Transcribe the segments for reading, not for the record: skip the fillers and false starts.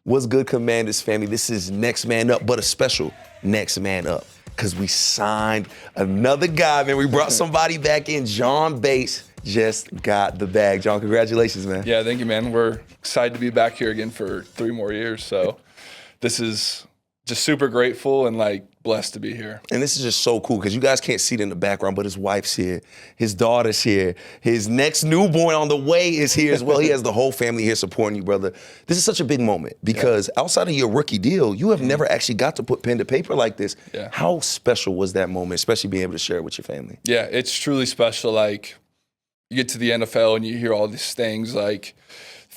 What's good, Commanders family? This is Next Man Up, but a special Next Man Up because we signed another guy, man. We brought somebody back in. John Bates just got the bag. John, congratulations, man. Yeah, thank you, man. We're excited to be back here again for 3 more years. So this is just super grateful and blessed to be here. And this is just so cool because you guys can't see it in the background, but his wife's here, his daughter's here, his next newborn on the way is here as well. He has the whole family here supporting you, brother. This is such a big moment because outside of your rookie deal, you have never actually got to put pen to paper like this. Yeah. How special was that moment, especially being able to share it with your family? Yeah, it's truly special. You get to the NFL and you hear all these things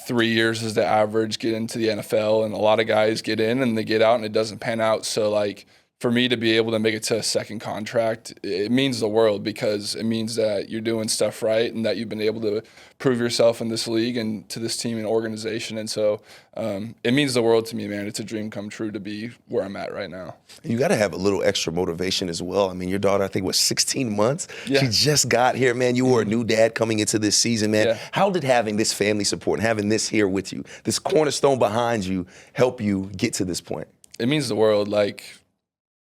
3 years is the average, get into the NFL, and a lot of guys get in and they get out and it doesn't pan out. So for me to be able to make it to a second contract, it means the world because it means that you're doing stuff right and that you've been able to prove yourself in this league and to this team and organization. And so it means the world to me, man. It's a dream come true to be where I'm at right now. You got to have a little extra motivation as well. I mean, your daughter, I think, was 16 months. Yeah. She just got here, man. You were a new dad coming into this season, man. Yeah. How did having this family support and having this here with you, this cornerstone behind you, help you get to this point? It means the world.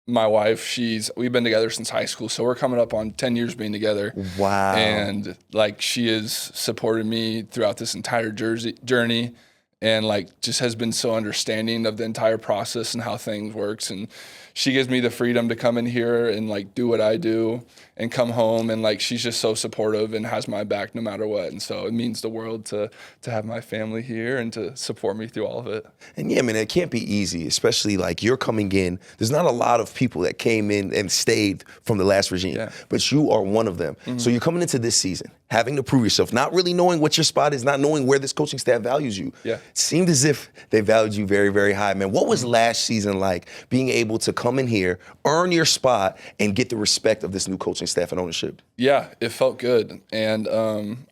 My wife, we've been together since high school, so we're coming up on 10 years being together. Wow. And she has supported me throughout this entire journey and just has been so understanding of the entire process and how things works. And she gives me the freedom to come in here and do what I do and come home. And she's just so supportive and has my back no matter what. And so it means the world to have my family here and to support me through all of it. And yeah, man, it can't be easy, especially you're coming in. There's not a lot of people that came in and stayed from the last regime, but you are one of them. Mm-hmm. So you're coming into this season, having to prove yourself, not really knowing what your spot is, not knowing where this coaching staff values you. Yeah. It seemed as if they valued you very, very high, man. What was last season like, being able to come in here, earn your spot, and get the respect of this new coaching staff and ownership? Yeah, it felt good. And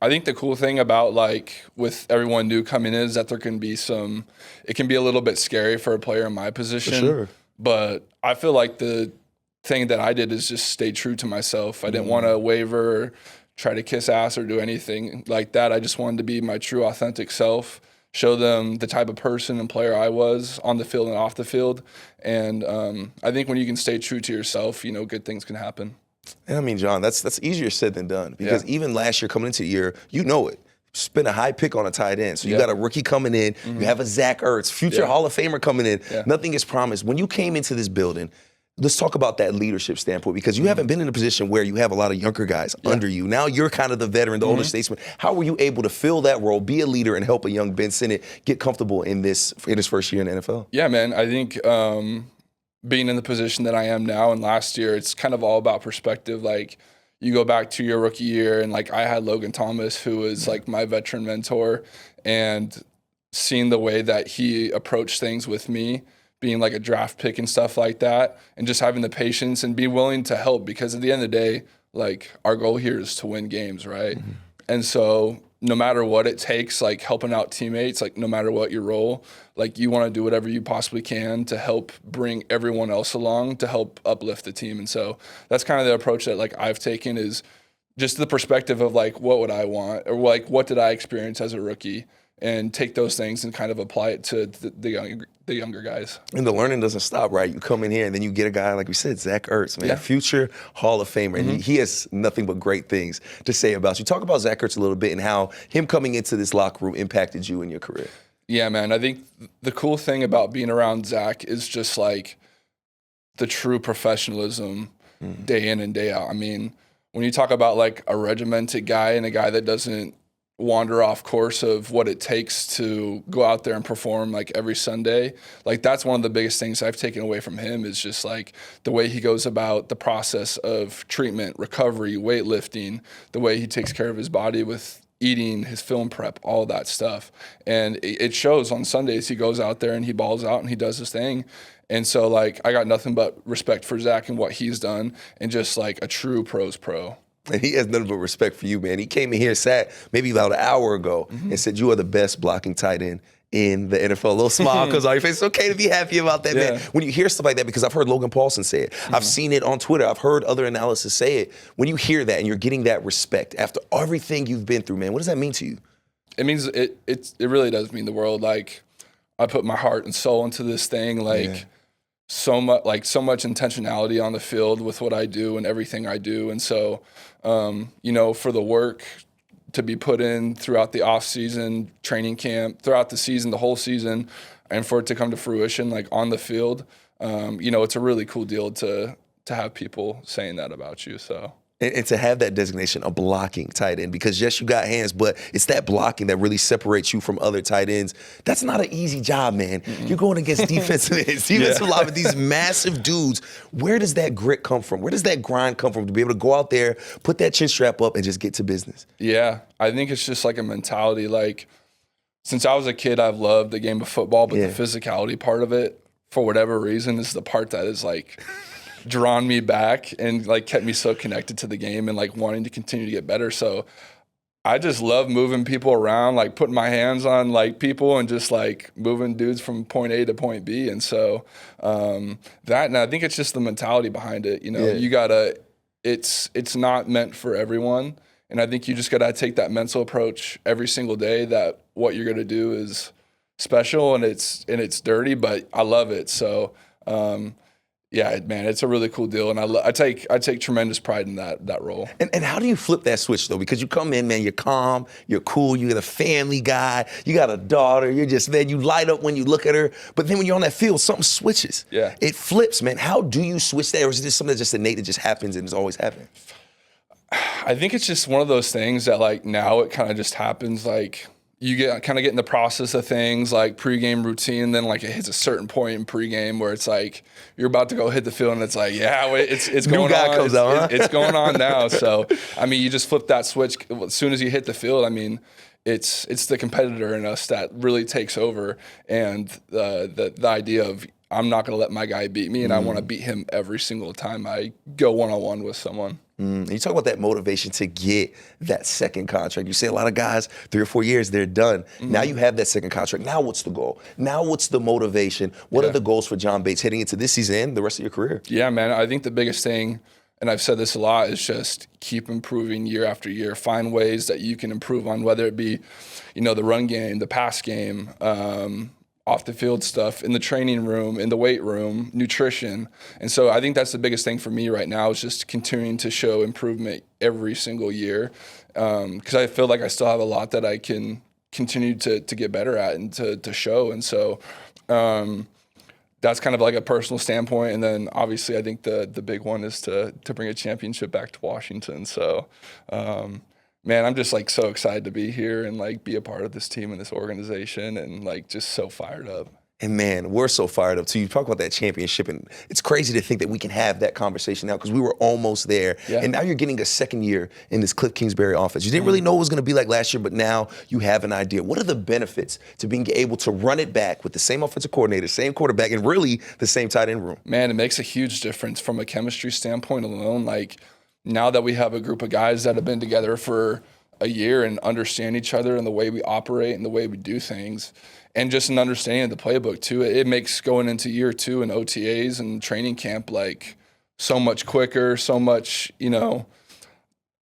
I think the cool thing about with everyone new coming in is that there can be it can be a little bit scary for a player in my position. For sure. But I feel like the thing that I did is just stay true to myself. I didn't want to waver or try to kiss ass or do anything like that. I just wanted to be my true authentic self, show them the type of person and player I was on the field and off the field. And I think when you can stay true to yourself, good things can happen. And I mean, John, that's easier said than done because even last year coming into the year, spent a high pick on a tight end. So you got a rookie coming in, you have a Zach Ertz, future Hall of Famer coming in. Yeah. Nothing is promised. When you came into this building, let's talk about that leadership standpoint because you haven't been in a position where you have a lot of younger guys under you. Now you're kind of the veteran, the older statesman. How were you able to fill that role, be a leader, and help a young Ben Sinnott get comfortable in his first year in the NFL? Yeah, man. I think being in the position that I am now and last year, it's kind of all about perspective. You go back to your rookie year and I had Logan Thomas, who was my veteran mentor, and seeing the way that he approached things with me, being a draft pick and stuff like that, and just having the patience and be willing to help because at the end of the day, our goal here is to win games, right? Mm-hmm. And so no matter what it takes, helping out teammates, no matter what your role, you want to do whatever you possibly can to help bring everyone else along to help uplift the team. And so that's kind of the approach that I've taken, is just the perspective of what would I want, or what did I experience as a rookie, and take those things and kind of apply it to the younger guys. And the learning doesn't stop, right? You come in here and then you get a guy, like we said, Zach Ertz, man, future Hall of Famer. And he has nothing but great things to say about you. Talk about Zach Ertz a little bit and how him coming into this locker room impacted you in your career. Yeah, man. I think the cool thing about being around Zach is just the true professionalism day in and day out. I mean, when you talk about a regimented guy and a guy that doesn't wander off course of what it takes to go out there and perform every Sunday, that's one of the biggest things I've taken away from him, is just the way he goes about the process of treatment, recovery, weightlifting, the way he takes care of his body with eating, his film prep, all that stuff. And it shows on Sundays. He goes out there and he balls out and he does his thing. And so I got nothing but respect for Zach and what he's done, and just a true pro's pro. And he has nothing but respect for you, man. He came in here, sat maybe about an hour ago, and said you are the best blocking tight end in the NFL. A little smile comes on your face. It's okay to be happy about that, man. When you hear stuff like that, because I've heard Logan Paulson say it. I've seen it on Twitter. I've heard other analysts say it. When you hear that and you're getting that respect after everything you've been through, man, what does that mean to you? It means it really does mean the world. I put my heart and soul into this thing. Like so much intentionality on the field with what I do and everything I do. And so, for the work to be put in throughout the off season, training camp, throughout the season, the whole season, and for it to come to fruition, like on the field, it's a really cool deal to have people saying that about you. So. And to have that designation, a blocking tight end, because yes, you got hands, but it's that blocking that really separates you from other tight ends. That's not an easy job, man. Mm-mm. You're going against defensive ends, defensive linemen, these massive dudes. Where does that grit come from? Where does that grind come from to be able to go out there, put that chin strap up, and just get to business? Yeah, I think it's just like a mentality. Like, since I was a kid, I've loved the game of football, but the physicality part of it, for whatever reason, is the part that is like drawn me back and like kept me so connected to the game and like wanting to continue to get better. So I just love moving people around, like putting my hands on like people and just like moving dudes from point A to point B. And so and I think it's just the mentality behind it. You gotta, it's not meant for everyone. And I think you just gotta take that mental approach every single day that what you're gonna do is special and it's dirty, but I love it. So yeah, man, it's a really cool deal, and I take tremendous pride in that role. And how do you flip that switch though? Because you come in, man, you're calm, you're cool, you're the family guy, you got a daughter, you're just, man, you light up when you look at her. But then when you're on that field, something switches. Yeah, it flips, man. How do you switch that, or is it just something that's just innate that just happens and it's always happened? I think it's just one of those things that like now it kind of just happens like. You get in the process of things like pregame routine, then like it hits a certain point in pregame where it's like you're about to go hit the field and it's like, it's going on. New guy comes out, huh? It's going on now. So I mean, you just flip that switch as soon as you hit the field. I mean, it's the competitor in us that really takes over, and the idea of I'm not going to let my guy beat me, and I want to beat him every single time I go one-on-one with someone. And you talk about that motivation to get that second contract. You say a lot of guys, 3 or 4 years, they're done. Now you have that second contract. Now what's the goal? Now what's the motivation? What are the goals for John Bates heading into this season and the rest of your career? Yeah, man, I think the biggest thing, and I've said this a lot, is just keep improving year after year. Find ways that you can improve on, whether it be, the run game, the pass game, off the field stuff, in the training room, in the weight room, nutrition. And so I think that's the biggest thing for me right now is just continuing to show improvement every single year. Because I feel like I still have a lot that I can continue to get better at and to show. And so that's kind of like a personal standpoint. And then obviously I think the big one is to bring a championship back to Washington. So man, I'm just like so excited to be here and like be a part of this team and this organization and like just so fired up. And man, we're so fired up too. You talk about that championship, and it's crazy to think that we can have that conversation now because we were almost there. Yeah. And now you're getting a second year in this Cliff Kingsbury offense. You didn't really know what it was going to be like last year, but now you have an idea. What are the benefits to being able to run it back with the same offensive coordinator, same quarterback, and really the same tight end room? Man, it makes a huge difference from a chemistry standpoint alone. Like now that we have a group of guys that have been together for a year and understand each other and the way we operate and the way we do things, and just an understanding of the playbook too, it makes going into year 2 and OTAs and training camp like so much quicker, so much,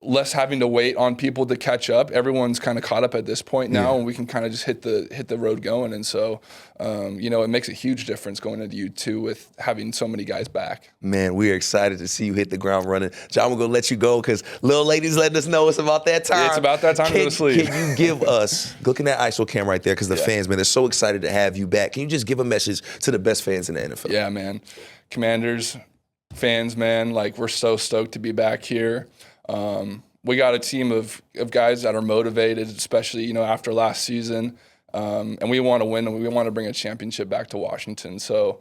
less having to wait on people to catch up. Everyone's kind of caught up at this point now, and we can kind of just hit the road going. And so, it makes a huge difference going into U2 with having so many guys back. Man, we are excited to see you hit the ground running. John, we're going to let you go because little lady's letting us know it's about that time. It's about that time to go to sleep. Can you give us, looking at ISO cam right there, because the fans, man, they're so excited to have you back. Can you just give a message to the best fans in the NFL? Yeah, man. Commanders, fans, man, like we're so stoked to be back here. We got a team of guys that are motivated, especially, after last season. And we want to win, and we want to bring a championship back to Washington. So,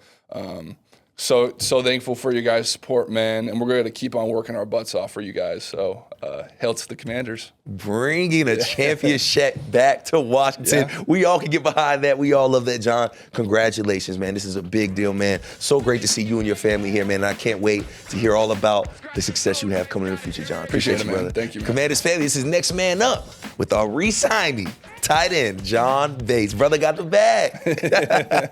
so thankful for you guys' support, man. And we're going to keep on working our butts off for you guys. So, hail to the Commanders. Bringing a championship back to Washington. Yeah. We all can get behind that. We all love that, John. Congratulations, man. This is a big deal, man. So great to see you and your family here, man. And I can't wait to hear all about the success you have coming in the future, John. Appreciate it, man. Brother. Thank you, man. Commanders family, this is Next Man Up with our re-signing tight end, John Bates. Brother got the bag.